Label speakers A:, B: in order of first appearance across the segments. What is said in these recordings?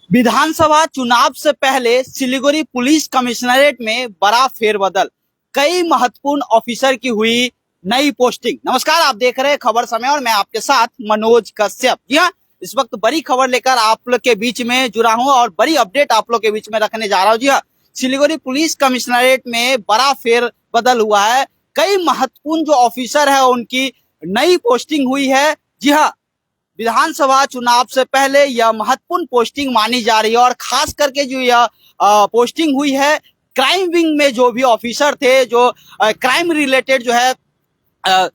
A: विधानसभा चुनाव से पहले सिलीगुड़ी पुलिस कमिश्नरेट में बड़ा फेरबदल, कई महत्वपूर्ण ऑफिसर की हुई नई पोस्टिंग। नमस्कार, आप देख रहे हैं खबर समय और मैं आपके साथ मनोज कश्यप। जी हाँ, इस वक्त बड़ी खबर लेकर आप लोग के बीच में जुड़ा हूं और बड़ी अपडेट आप लोग के बीच में रखने जा रहा हूं। जी हाँ, सिलीगुड़ी पुलिस कमिश्नरेट में बड़ा फेरबदल हुआ है। कई महत्वपूर्ण जो ऑफिसर है उनकी नई पोस्टिंग हुई है। जी हाँ, विधानसभा चुनाव से पहले यह महत्वपूर्ण पोस्टिंग मानी जा रही है और खास करके जो यह पोस्टिंग हुई है, क्राइम विंग में जो भी ऑफिसर थे, जो क्राइम रिलेटेड जो है अ,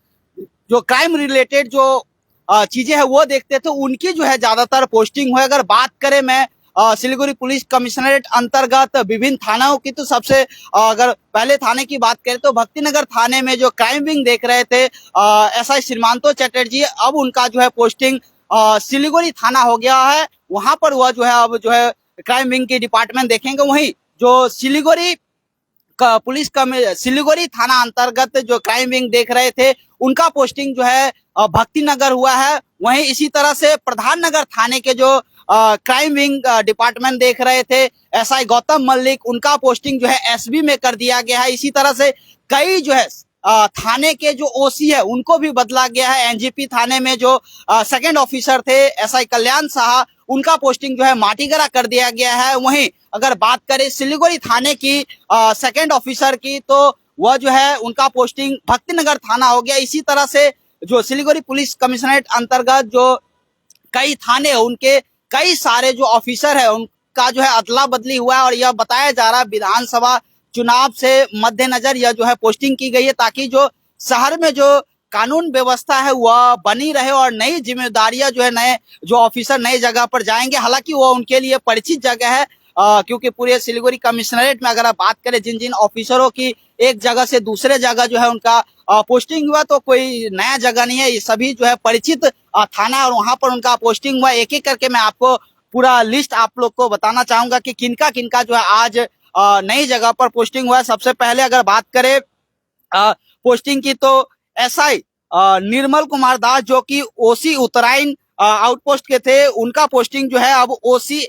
A: जो क्राइम रिलेटेड जो चीजें हैं वो देखते थे, उनकी जो है ज्यादातर पोस्टिंग हुई। अगर बात करें मैं सिलीगुड़ी पुलिस कमिश्नरेट अंतर्गत विभिन्न थानाओं की, तो सबसे अगर पहले थाने की बात करें तो भक्तिनगर थाने में जो क्राइम विंग देख रहे थे एसआई श्रीमांतो चटर्जी, अब उनका जो है पोस्टिंग सिलीगुड़ी थाना हो गया है। वहां पर वह जो है अब जो है क्राइम विंग की डिपार्टमेंट देखेंगे। वहीं जो सिलीगुड़ी पुलिस का सिलीगुड़ी थाना अंतर्गत जो क्राइम विंग देख रहे थे, उनका पोस्टिंग जो है भक्तिनगर हुआ है। वहीं इसी तरह से प्रधान नगर थाने के जो क्राइम विंग डिपार्टमेंट देख रहे थे एसआई गौतम मल्लिक, उनका पोस्टिंग जो है एसबी में कर दिया गया है। इसी तरह से कई जो है थाने के जो ओसी है उनको भी बदला गया है। एनजीपी थाने में जो सेकंड ऑफिसर थे एसआई कल्याण साहा, उनका पोस्टिंग जो है माटीगरा कर दिया गया है। वहीं अगर बात करें सिलीगुड़ी थाने की सेकंड ऑफिसर की, तो वह जो है उनका पोस्टिंग भक्तिनगर थाना हो गया। इसी तरह से जो सिलीगुड़ी पुलिस कमिश्नरेट अंतर्गत जो कई थाने उनके कई सारे जो ऑफिसर है उनका जो है अदला बदली हुआ है और यह बताया जा रहा है विधानसभा चुनाव से मद्देनजर यह जो है पोस्टिंग की गई है, ताकि जो शहर में जो कानून व्यवस्था है वह बनी रहे और नई जिम्मेदारियां जो है नए जो ऑफिसर नई जगह पर जाएंगे। हालांकि वो उनके लिए परिचित जगह है, क्योंकि पूरे सिलीगुड़ी कमिश्नरेट में अगर आप बात करें जिन जिन ऑफिसरों की एक जगह से दूसरे जगह जो है उनका पोस्टिंग हुआ, तो कोई नया जगह नहीं है, ये सभी जो है परिचित थाना और वहां पर उनका पोस्टिंग हुआ। एक एक करके मैं आपको पूरा लिस्ट आप लोग को बताना चाहूंगा कि किनका किनका जो है आज नई जगह पर पोस्टिंग हुआ है। सबसे पहले अगर बात करें पोस्टिंग की, तो एसआई निर्मल कुमार दास जो कि ओसी उत्तरायण आउटपोस्ट के थे, उनका पोस्टिंग जो है अब ओसी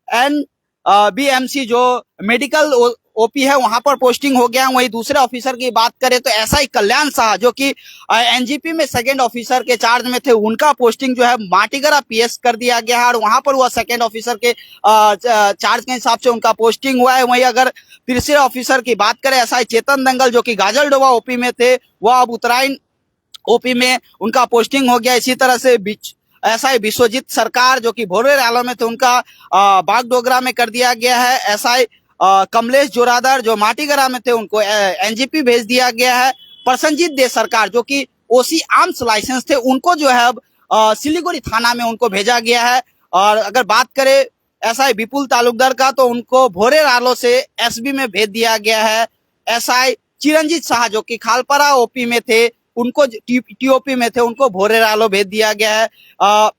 A: एन बीएमसी जो मेडिकल ओपी है वहां पर पोस्टिंग हो गया। वहीं दूसरे ऑफिसर की बात करें तो एसआई कल्याण साहा जो कि एनजीपी में सेकंड ऑफिसर के चार्ज में थे, उनका पोस्टिंग जो है माटीगरा पीएस कर दिया गया है और वहां पर वह सेकंड ऑफिसर के चार्ज के हिसाब से उनका पोस्टिंग हुआ है। वहीं अगर तीसरे ऑफिसर की बात करें एसआई चेतन दंगल जो कि गाजलडोबा ओपी में थे, वह अब उत्तरायण ओपी में उनका पोस्टिंग हो गया। इसी तरह से एसआई विश्वजीत सरकार जो कि भोरे रालो में थे, उनका बागडोगरा में कर दिया गया है। एसआई कमलेश जोरादार जो माटीगरा में थे, उनको एनजीपी भेज दिया गया है। प्रसन्नजीत दे सरकार जो कि ओसी आर्म्स लाइसेंस थे, उनको जो है अब सिलीगुड़ी थाना में उनको भेजा गया है। और अगर बात करें एसआई विपुल तालुकदार का, तो उनको भोरे रालो से एसबी में भेज दिया गया है। एसआई चिरंजीत शाह जो कि खालपारा ओपी में थे, उनको टीओपी में थे, उनको भोरे रालो भेज दिया गया है।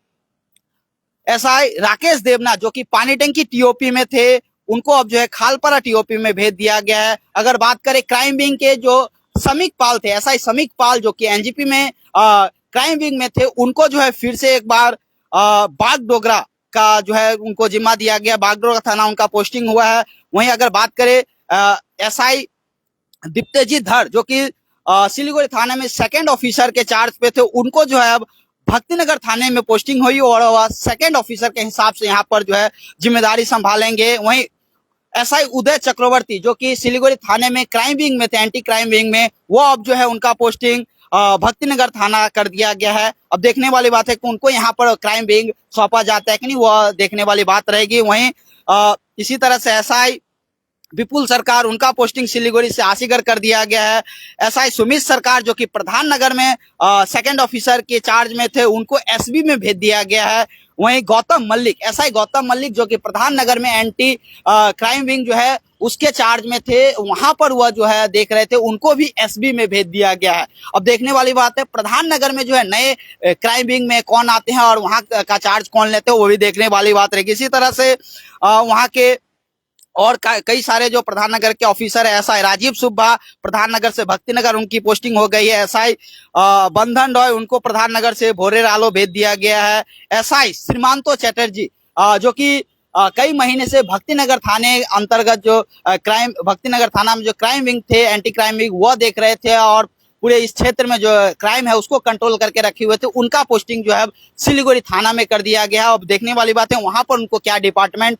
A: एसआई राकेश देवनाथ जो कि पानी टंकी टीओपी में थे, उनको अब जो है खालपारा टीओपी में भेज दिया गया है। अगर बात करें क्राइम विंग के जो समीक पाल थे, एसआई समीक पाल जो कि एनजीपी में क्राइम विंग में थे, उनको जो है फिर से एक बार बागडोगरा का जो है उनको जिम्मा दिया गया। बागडोगरा थाना उनका पोस्टिंग हुआ है। वहीं अगर बात करें एसआई दीप्तजीत धर जो कि सिलीगुड़ी थाने में सेकंड ऑफिसर के चार्ज पे थे, उनको जो है अब भक्तिनगर थाने में पोस्टिंग हुई और वह सेकंड ऑफिसर के हिसाब से यहाँ पर जो है जिम्मेदारी संभालेंगे। वहीं एसआई उदय चक्रवर्ती जो कि सिलीगुड़ी थाने में क्राइम विंग में थे, एंटी क्राइम विंग में, वो अब जो है उनका पोस्टिंग भक्तिनगर थाना कर दिया गया है। अब देखने वाली बात है कि उनको यहाँ पर क्राइम विंग सौंपा जाता है कि नहीं, वह देखने वाली बात रहेगी। वहीं इसी तरह से एसआई विपुल सरकार, उनका पोस्टिंग सिलीगुड़ी से आसीगढ़ कर दिया गया है। एसआई सुमित सरकार जो कि प्रधान नगर में सेकंड ऑफिसर के चार्ज में थे, उनको एसबी में भेज दिया गया है। वहीं गौतम मल्लिक, एसआई गौतम मल्लिक जो कि प्रधान नगर में एंटी क्राइम विंग जो है उसके चार्ज में थे, वहां पर वह जो है देख रहे थे, उनको भी एसबी में भेज दिया गया है। अब देखने वाली बात है प्रधान नगर में जो है नए क्राइम विंग में कौन आते हैं और वहां का चार्ज कौन लेते हैं, वो भी देखने वाली बात रहेगी। इसी तरह से वहां के और कई सारे जो प्रधान नगर के ऑफिसर है, एसआई राजीव सुब्बा प्रधान नगर से भक्तिनगर उनकी पोस्टिंग हो गई है। एसआई बंधन रॉय, उनको प्रधान नगर से भोरे रालो भेज दिया गया है। एसआई श्रीमांतो चटर्जी जो कि कई महीने से भक्तिनगर थाने अंतर्गत जो क्राइम भक्तिनगर थाना में जो क्राइम विंग थे, एंटी क्राइम विंग, वो देख रहे थे और पूरे इस क्षेत्र में जो क्राइम है उसको कंट्रोल करके रखे हुए थे। उनका पोस्टिंग जो है सिलीगुड़ी थाना में कर दिया गया है। अब देखने वाली बात है वहां पर उनको क्या डिपार्टमेंट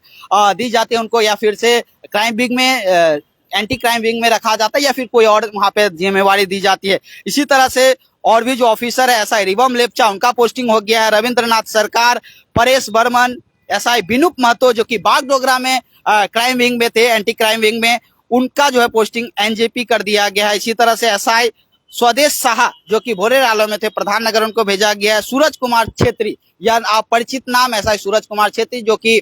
A: दी जाती है उनको, या फिर से क्राइम विंग में एंटी क्राइम विंग में रखा जाता है, या फिर कोई और वहां पे जिम्मेवारी दी जाती है। इसी तरह से और भी जो ऑफिसर है, एसआई रिवम लेप्चा, उनका पोस्टिंग हो गया है। रविंद्रनाथ सरकार, परेश बर्मन, एसआई बिनुप महतो जो कि बागडोगरा में क्राइम विंग में थे, एंटी क्राइम विंग में, उनका जो है पोस्टिंग एनजेपी कर दिया गया है। इसी तरह से एसआई स्वदेश साहा जो कि भोरेरालो में थे, प्रधान नगर, उनको भेजा गया है। सूरज कुमार छेत्री, या आप परिचित नाम एसआई सूरज कुमार छेत्री, जो कि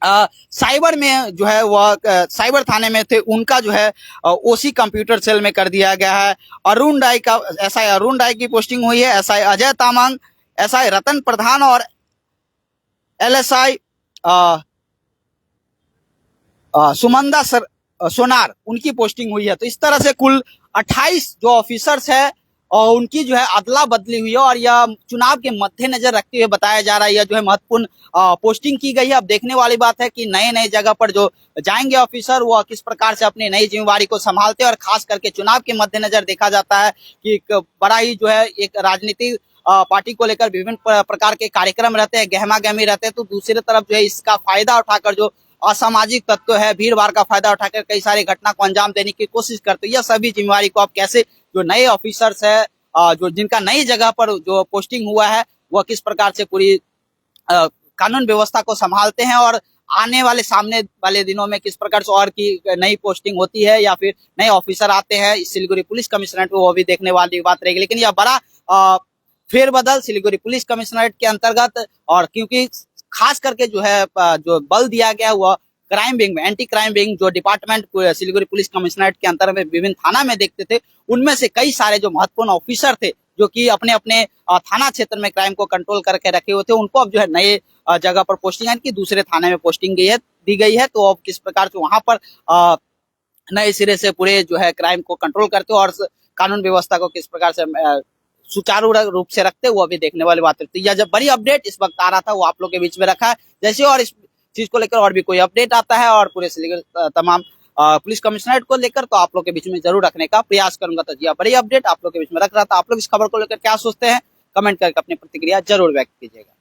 A: साइबर में जो है वह साइबर थाने में थे, उनका जो है ओसी कंप्यूटर सेल में कर दिया गया है। अरुण राय का एसआई अरुण राय की पोस्टिंग हुई है। एसआई अजय तामांग, एसआई रतन प्रधान और एलएसआई सुमंदा सोनार, उनकी पोस्टिंग हुई है। तो इस तरह से कुल 28 जो ऑफिसर्स है और उनकी जो है अदला बदली हुई है, और यह चुनाव के मद्देनजर रखते हुए बताया जा रहा है, यह जो है महत्वपूर्ण पोस्टिंग की गई है। अब देखने वाली बात है कि नए नए जगह पर जो जाएंगे ऑफिसर, वो किस प्रकार से अपनी नई जिम्मेवारी को संभालते हैं। और खास करके चुनाव के मद्देनजर देखा जाता है कि एक बड़ा ही जो है एक राजनीतिक पार्टी को लेकर विभिन्न प्रकार के कार्यक्रम रहते हैं, गहमा गहमी रहते हैं। तो दूसरी तरफ जो है इसका फायदा उठाकर जो असामाजिक तत्व है, भीड़ भाड़ का फायदा उठाकर कई सारी घटना को अंजाम देने की कोशिश करते हैं। यह सभी जिम्मेवारी को आप कैसे जो नए ऑफिसर्स है, जो जिनका नई जगह पर जो पोस्टिंग हुआ है, वह किस प्रकार से पूरी कानून व्यवस्था को संभालते हैं, और आने वाले सामने वाले दिनों में किस प्रकार से और की नई पोस्टिंग होती है या फिर नए ऑफिसर आते हैं इस सिलीगुड़ी पुलिस कमिश्नरेट में, वो भी देखने वाली बात रहेगी। लेकिन यह बड़ा फेरबदल सिलीगुड़ी पुलिस कमिश्नरेट के अंतर्गत, और क्योंकि खास करके जो है जो बल दिया गया वह क्राइम विंग में, एंटी क्राइम विंग जो डिपार्टमेंट सिलीगुड़ी पुलिस कमिश्नरेट के अंतर्गत विभिन्न थाना में देखते थे, उनमें से कई सारे जो महत्वपूर्ण ऑफिसर थे जो कि अपने अपने थाना क्षेत्र में क्राइम को कंट्रोल करके रखे हुए थे, उनको अब जो है नए जगह पर पोस्टिंग, यानी कि दूसरे थाने में पोस्टिंग दी गई है। तो अब किस प्रकार से वहां पर नए सिरे से पूरे जो है क्राइम को कंट्रोल करते और कानून व्यवस्था को किस प्रकार से सुचारू रूप से रखते, वो अभी देखने वाली बात है। तो यह जब बड़ी अपडेट इस वक्त आ रहा था, वो आप लोग के बीच में रखा है। जैसे और इस चीज को लेकर और भी कोई अपडेट आता है और पूरे तमाम पुलिस कमिश्नरेट को लेकर, तो आप लोग के बीच में जरूर रखने का प्रयास करूंगा। तो जी बड़ी अपडेट आप लोग के बीच में रख रहा था। आप लोग इस खबर को लेकर क्या सोचते हैं, कमेंट करके अपनी प्रतिक्रिया जरूर व्यक्त कीजिएगा।